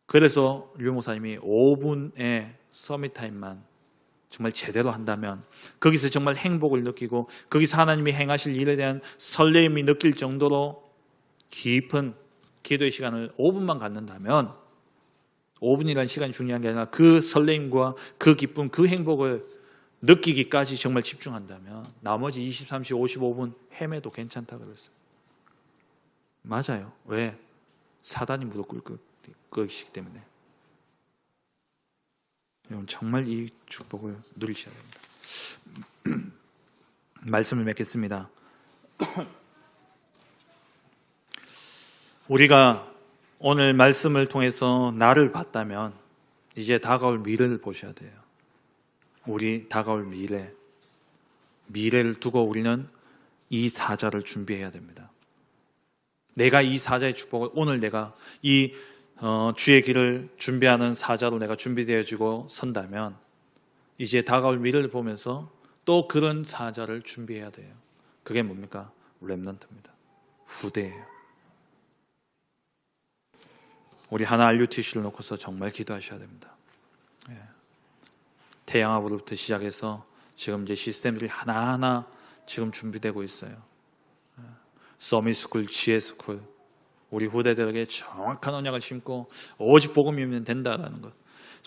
그래서 류 목사님이 5분의 서밋타임만 정말 제대로 한다면 거기서 정말 행복을 느끼고 거기서 하나님이 행하실 일에 대한 설레임이 느낄 정도로 깊은 기도의 시간을 5분만 갖는다면 5분이라는 시간이 중요한 게 아니라 그 설레임과 그 기쁨, 그 행복을 느끼기까지 정말 집중한다면 나머지 20, 30, 55분 헤매도 괜찮다고 그랬어요. 맞아요. 왜? 사단이 무릎 꿇을 것이기 때문에. 여러분 정말 이 축복을 누리셔야 됩니다. 말씀을 맺겠습니다. 우리가 오늘 말씀을 통해서 나를 봤다면 이제 다가올 미래를 보셔야 돼요. 우리 다가올 미래를 두고 우리는 이 사자를 준비해야 됩니다. 내가 이 사자의 축복을 오늘 내가 이 주의 길을 준비하는 사자로 내가 준비되어지고 선다면 이제 다가올 미래를 보면서 또 그런 사자를 준비해야 돼요. 그게 뭡니까? 렘넌트입니다. 후대예요. 우리 하나 RUTC를 놓고서 정말 기도하셔야 됩니다. 태양아부부터 시작해서 지금 이제 시스템들이 하나하나 지금 준비되고 있어요. 서밋스쿨, 지혜스쿨, 우리 후대들에게 정확한 언약을 심고 오직 복음이면 된다라는 것,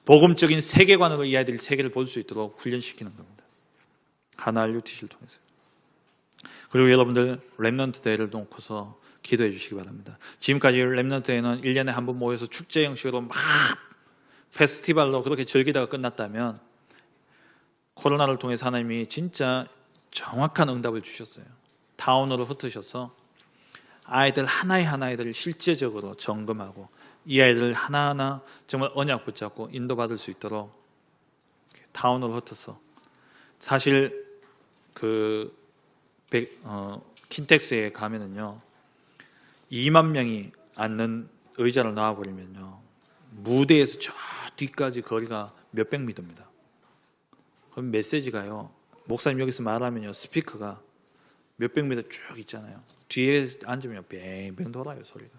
복음적인 세계관으로 이 아이들이 세계를 볼 수 있도록 훈련시키는 겁니다. 하나 RUTC를 통해서. 그리고 여러분들 렘넌트 대회를 놓고서 기도해 주시기 바랍니다. 지금까지 렘넌트 대회는 1년에 한 번 모여서 축제 형식으로 막 페스티벌로 그렇게 즐기다가 끝났다면, 코로나를 통해서 하나님이 진짜 정확한 응답을 주셨어요. 타운으로 흩으셔서 아이들 하나하나를 실제적으로 점검하고 이 아이들 하나하나 정말 언약 붙잡고 인도받을 수 있도록 타운으로 흩어서, 사실 킨텍스에 가면은요 2만 명이 앉는 의자를 놔버리면요 무대에서 저 뒤까지 거리가 몇백 미터입니다. 그럼 메시지가요, 목사님 여기서 말하면요 스피커가 몇백 미터 쭉 있잖아요. 뒤에 앉으면 뱅뱅 돌아요 소리가.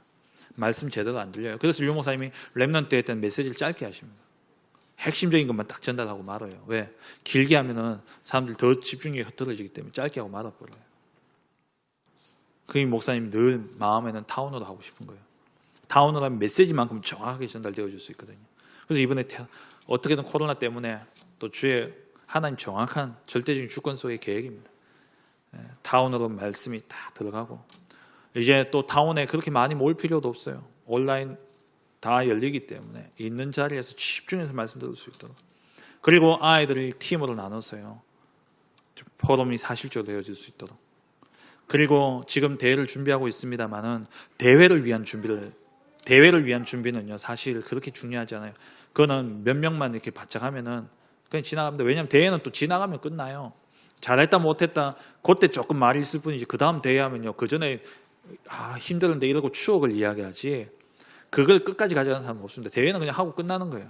말씀 제대로 안 들려요. 그래서 유 목사님이 렘넌트 때 했던 메시지를 짧게 하십니다. 핵심적인 것만 딱 전달하고 말아요. 왜? 길게 하면은 사람들이 더 집중력이 흐트러지기 때문에 짧게 하고 말아버려요. 그 목사님 늘 마음에는 타운으로 하고 싶은 거예요. 타운으로 하면 메시지만큼 정확하게 전달되어 줄 수 있거든요. 그래서 이번에 어떻게든 코로나 때문에 또 주의 하나님 정확한 절대적인 주권 속의 계획입니다. 타운으로 말씀이 딱 들어가고, 이제 또 타운에 그렇게 많이 모일 필요도 없어요. 온라인 다 열리기 때문에 있는 자리에서 집중해서 말씀 들을 수 있도록. 그리고 아이들이 팀으로 나눠서요 포럼이 사실적으로 되어질 수 있도록. 그리고 지금 대회를 준비하고 있습니다만은 대회를 위한 준비는요 사실 그렇게 중요하지 않아요. 그거는 몇 명만 이렇게 바짝 하면은 그냥 지나갑니다. 왜냐하면 대회는 또 지나가면 끝나요. 잘했다 못했다 그때 조금 말이 있을 뿐이지, 그 다음 대회하면요 그 전에 힘들었는데 이러고 추억을 이야기하지 그걸 끝까지 가져가는 사람은 없습니다. 대회는 그냥 하고 끝나는 거예요.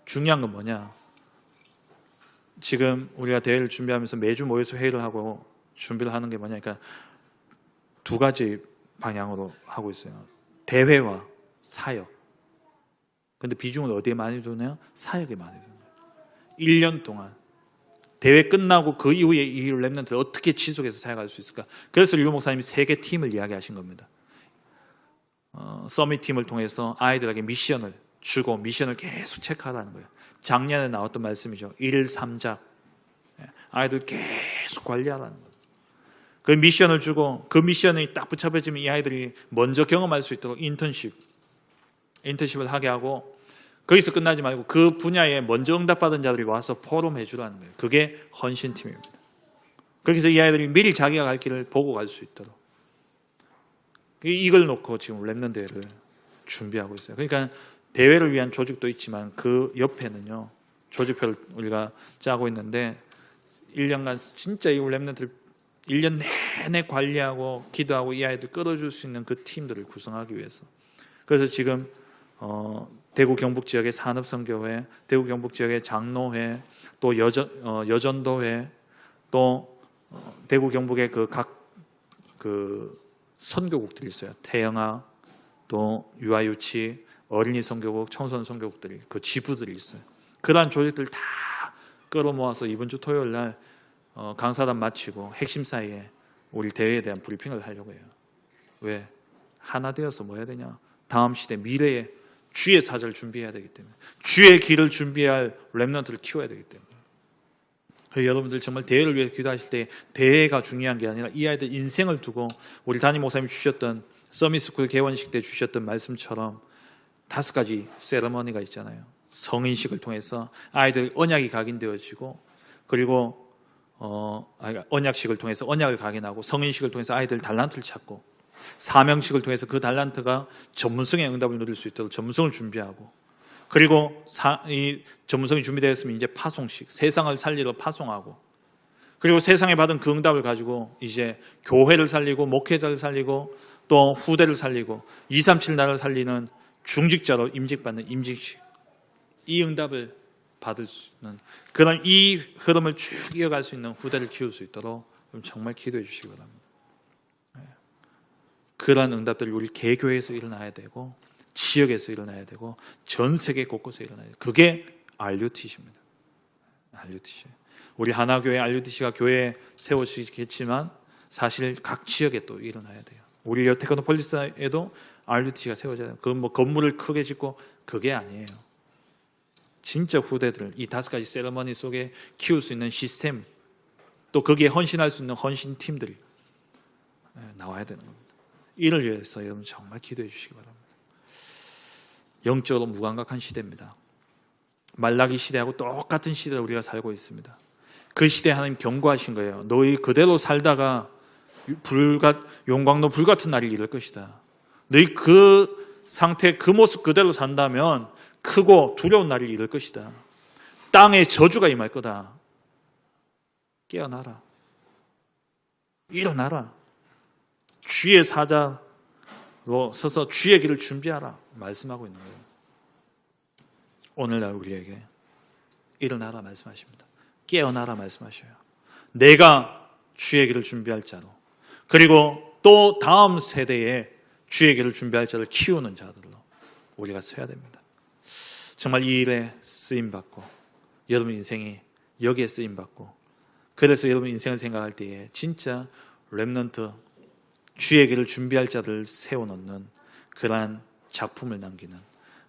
중요한 건 뭐냐, 지금 우리가 대회를 준비하면서 매주 모여서 회의를 하고 준비를 하는 게 뭐냐, 그러니까 두 가지 방향으로 하고 있어요. 대회와 사역. 근데 비중을 어디에 많이 두나요? 사역에 많이 두는 거예요. 1년 동안 대회 끝나고 그 이후에 이 렘넌트를 어떻게 지속해서 사역할 수 있을까? 그래서 유 목사님이 3개 팀을 이야기하신 겁니다. 서밋 팀을 통해서 아이들에게 미션을 주고 미션을 계속 체크하라는 거예요. 작년에 나왔던 말씀이죠. 1일 3작. 아이들 계속 관리하라는 거예요. 그 미션을 주고 그 미션이 딱 붙잡혀지면 이 아이들이 먼저 경험할 수 있도록 인턴십을 하게 하고, 거기서 끝나지 말고 그 분야에 먼저 응답받은 자들이 와서 포럼 해주라는 거예요. 그게 헌신팀입니다. 그렇게 해서 이 아이들이 미리 자기가 갈 길을 보고 갈 수 있도록 이걸 놓고 지금 렘넌트 대회를 준비하고 있어요. 그러니까 대회를 위한 조직도 있지만 그 옆에는요 조직표를 우리가 짜고 있는데 1년간 진짜 이 렘넌트를 1년 내내 관리하고 기도하고 이 아이들 끌어줄 수 있는 그 팀들을 구성하기 위해서. 그래서 지금 대구 경북 지역의 산업선교회, 대구 경북 지역의 장로회, 또 여전도회, 또 대구 경북의 각 선교국들이 있어요. 태영아, 또 유아유치, 어린이 선교국, 청소년 선교국들이 그 지부들이 있어요. 그러한 조직들 다 끌어모아서 이번 주 토요일 날 강사단 마치고 핵심 사이에 우리 대회에 대한 브리핑을 하려고 해요. 왜? 하나 되어서 뭐 해야 되냐? 다음 시대 미래의 주의 사절을 준비해야 되기 때문에, 주의 길을 준비할 렘넌트를 키워야 되기 때문에. 여러분들 정말 대회를 위해 기도하실 때 대회가 중요한 게 아니라 이 아이들 인생을 두고 우리 담임 목사님이 주셨던 서밋스쿨 개원식 때 주셨던 말씀처럼 5가지 세레머니가 있잖아요. 성인식을 통해서 아이들 언약이 각인되어지고, 그리고 언약식을 통해서 언약을 각인하고, 성인식을 통해서 아이들 달란트를 찾고, 사명식을 통해서 그 달란트가 전문성의 응답을 누릴 수 있도록 전문성을 준비하고, 그리고 이 전문성이 준비되었으면 이제 파송식, 세상을 살리러 파송하고, 그리고 세상에 받은 그 응답을 가지고 이제 교회를 살리고 목회자를 살리고 또 후대를 살리고 237 나라를 살리는 중직자로 임직받는 임직식, 이 응답을 받을 수 있는 그런 이 흐름을 쭉 이어갈 수 있는 후대를 키울 수 있도록 정말 기도해 주시기 바랍니다. 그러한 응답들이 우리 개교에서 일어나야 되고 지역에서 일어나야 되고 전 세계 곳곳에 일어나야 돼요. 그게 RUTC입니다. RUTC. 우리 하나교회 RUTC가 교회에 세워지겠지만 사실 각 지역에 또 일어나야 돼요. 우리 테크노폴리스에도 RUTC가 세워져야 돼요. 그 뭐 건물을 크게 짓고 그게 아니에요. 진짜 후대들을 이 5가지 세레머니 속에 키울 수 있는 시스템, 또 거기에 헌신할 수 있는 헌신팀들이 나와야 되는 겁니다. 이를 위해서 여러분 정말 기도해 주시기 바랍니다. 영적으로 무감각한 시대입니다. 말라기 시대하고 똑같은 시대를 우리가 살고 있습니다. 그 시대에 하나님 경고하신 거예요. 너희 그대로 살다가 용광로 불같은 날이 이를 것이다. 너희 그 상태, 그 모습 그대로 산다면 크고 두려운 날이 이를 것이다. 땅에 저주가 임할 거다. 깨어나라. 일어나라. 주의 사자로 서서 주의 길을 준비하라. 말씀하고 있는 거예요. 오늘날 우리에게 일어나라 말씀하십니다. 깨어나라 말씀하셔요. 내가 주의 길을 준비할 자로, 그리고 또 다음 세대에 주의 길을 준비할 자를 키우는 자들로 우리가 서야 됩니다. 정말 이 일에 쓰임받고 여러분 인생이 여기에 쓰임받고, 그래서 여러분 인생을 생각할 때에 진짜 렘넌트 주의 길을 준비할 자들을 세워놓는 그러한 작품을 남기는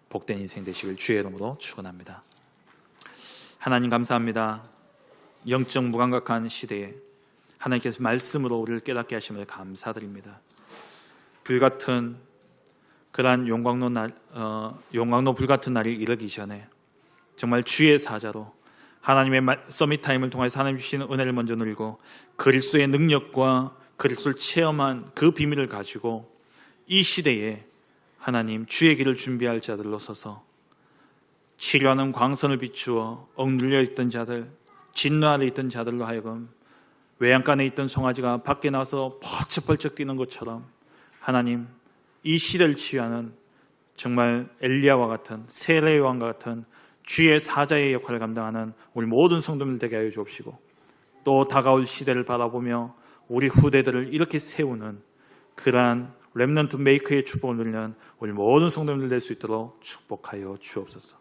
복된 인생 되시길 주의 이름으로 축원합니다. 하나님 감사합니다. 영적 무감각한 시대에 하나님께서 말씀으로 우리를 깨닫게 하심을 감사드립니다. 불같은 그러한 용광로 불같은 날이 이르기 전에 정말 주의 사자로 하나님의 서밋 타임을 통해서 하나님 주시는 은혜를 먼저 누리고 그리스도의 능력과 그리스도를 체험한 그 비밀을 가지고 이 시대에 하나님 주의 길을 준비할 자들로 서서 치료하는 광선을 비추어 억눌려 있던 자들, 진노 아래 있던 자들로 하여금 외양간에 있던 송아지가 밖에 나와서 펄쩍펄쩍 뛰는 것처럼 하나님 이 시대를 치유하는 정말 엘리야와 같은 세례 요한과 같은 주의 사자의 역할을 감당하는 우리 모든 성도들 되게 하여 주옵시고, 또 다가올 시대를 바라보며 우리 후대들을 이렇게 세우는 그러한 렘넌트 메이커의 축복을 누리는 우리 모든 성도님들 될 수 있도록 축복하여 주옵소서.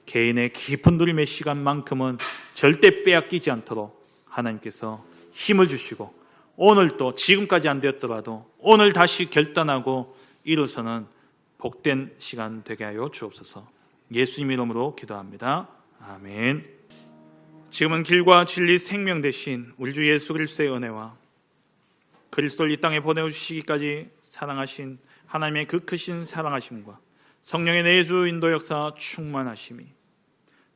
개인의 깊은 누림의 시간만큼은 절대 빼앗기지 않도록 하나님께서 힘을 주시고, 오늘 또 지금까지 안 되었더라도 오늘 다시 결단하고 일어서는 복된 시간 되게 하여 주옵소서. 예수님 이름으로 기도합니다. 아멘. 지금은 길과 진리 생명 되신 우리 주 예수 그리스도의 은혜와 그리스도를 이 땅에 보내주시기까지 사랑하신 하나님의 그 크신 사랑하심과 성령의 내주 인도 역사 충만하심이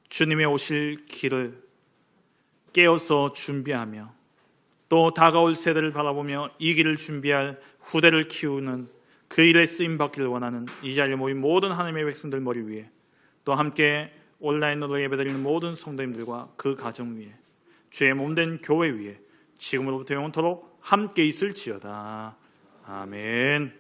주님의 오실 길을 깨어서 준비하며 또 다가올 세대를 바라보며 이 길을 준비할 후대를 키우는 그 일에 쓰임받기를 원하는 이 자리에 모인 모든 하나님의 백성들 머리 위에, 또 함께 온라인으로 예배드리는 모든 성도님들과 그 가정 위에, 주의 몸된 교회 위에 지금으로부터 영원토록 함께 있을지어다. 아멘.